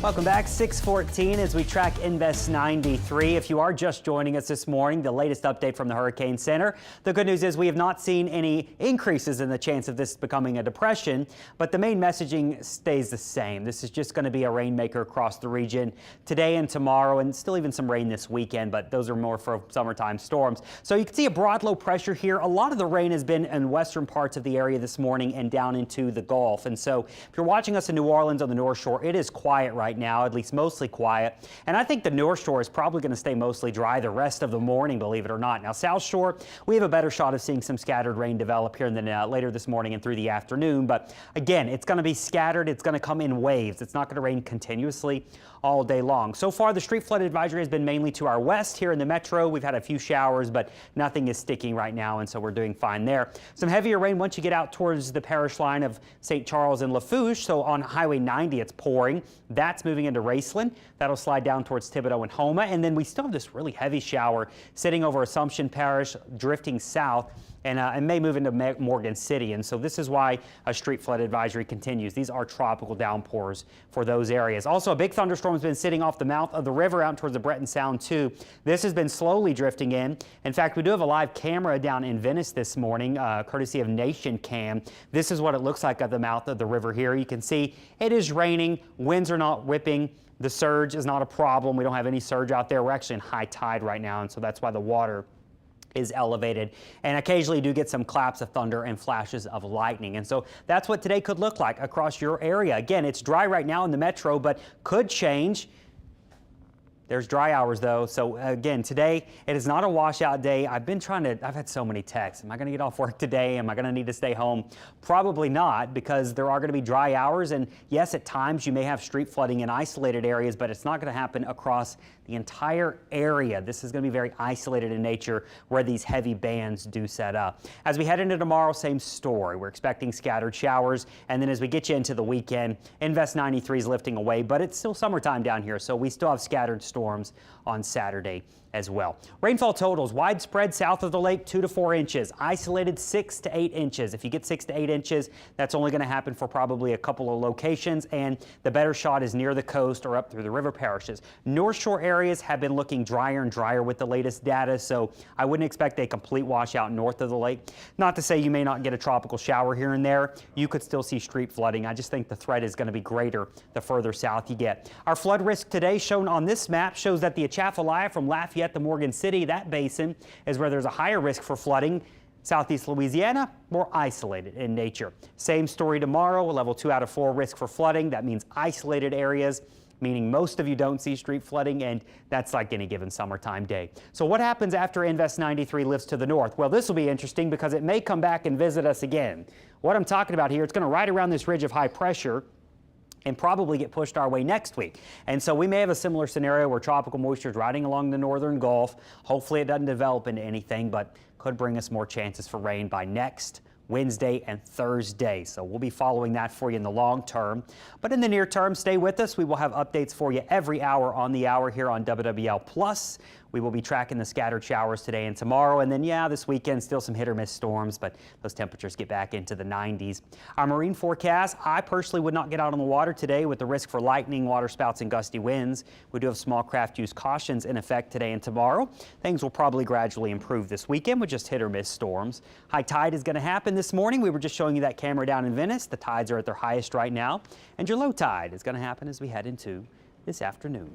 Welcome back, 6:14 as we track Invest 93. If you are just joining us this morning, the latest update from the Hurricane Center. The good news is we have not seen any increases in the chance of this becoming a depression, but the main messaging stays the same. This is just going to be a rainmaker across the region today and tomorrow, and still even some rain this weekend, but those are more for summertime storms. So you can see a broad low pressure here. A lot of the rain has been in western parts of the area this morning and down into the Gulf. And so if you're watching us in New Orleans on the North Shore, it is quiet right now, at least mostly quiet. And I think the North Shore is probably going to stay mostly dry the rest of the morning, believe it or not. Now, South Shore, we have a better shot of seeing some scattered rain develop here later this morning and through the afternoon. But again, it's going to be scattered. It's going to come in waves. It's not going to rain continuously all day long. So far, the street flood advisory has been mainly to our west here in the metro. We've had a few showers, but nothing is sticking right now, and so we're doing fine there. Some heavier rain once you get out towards the parish line of St. Charles and Lafourche. So on Highway 90, it's pouring. That's moving into Raceland. That'll slide down towards Thibodaux and Houma. And then we still have this really heavy shower sitting over Assumption Parish, drifting south, and may move into Morgan City. And so this is why a street flood advisory continues. These are tropical downpours for those areas. Also, a big thunderstorm has been sitting off the mouth of the river out towards the Breton Sound too. This has been slowly drifting in. In fact, we do have a live camera down in Venice this morning, courtesy of Nation Cam. This is what it looks like at the mouth of the river here. You can see it is raining. Winds are not whipping. The surge is not a problem. We don't have any surge out there. We're actually in high tide right now, and so that's why the water is elevated, and occasionally do get some claps of thunder and flashes of lightning. And so that's what today could look like across your area. Again, it's dry right now in the metro, but could change. There's dry hours though. So again, today it is not a washout day. I've had so many texts. Am I going to get off work today? Am I going to need to stay home? Probably not, because there are going to be dry hours. And yes, at times you may have street flooding in isolated areas, but it's not going to happen across the entire area. This is going to be very isolated in nature where these heavy bands do set up. As we head into tomorrow, same story. We're expecting scattered showers. And then as we get you into the weekend, Invest 93 is lifting away, but it's still summertime down here. So we still have scattered storms on Saturday as well. Rainfall totals widespread south of the lake, 2 to 4 inches, isolated 6 to 8 inches. If you get 6 to 8 inches, that's only going to happen for probably a couple of locations, and the better shot is near the coast or up through the river parishes. North Shore areas have been looking drier and drier with the latest data, so I wouldn't expect a complete washout north of the lake. Not to say you may not get a tropical shower here and there. You could still see street flooding. I just think the threat is going to be greater the further south you get. Our flood risk today shown on this map shows that the Atchafalaya from Lafayette to Morgan City, that basin is where there's a higher risk for flooding. Southeast Louisiana, more isolated in nature. Same story tomorrow, a level 2 out of 4 risk for flooding. That means isolated areas, meaning most of you don't see street flooding, and that's like any given summertime day. So what happens after Invest 93 lifts to the north? Well, this will be interesting because it may come back and visit us again. What I'm talking about here, it's going to ride around this ridge of high pressure and probably get pushed our way next week. And so we may have a similar scenario where tropical moisture is riding along the northern Gulf. Hopefully it doesn't develop into anything, but could bring us more chances for rain by next Wednesday and Thursday. So we'll be following that for you in the long term. But in the near term, stay with us. We will have updates for you every hour on the hour here on WWL Plus. We will be tracking the scattered showers today and tomorrow. And then, yeah, this weekend, still some hit or miss storms, but those temperatures get back into the 90s. Our marine forecast, I personally would not get out on the water today with the risk for lightning, water spouts, and gusty winds. We do have small craft use cautions in effect today and tomorrow. Things will probably gradually improve this weekend with just hit or miss storms. High tide is going to happen this morning. We were just showing you that camera down in Venice. The tides are at their highest right now. And your low tide is going to happen as we head into this afternoon.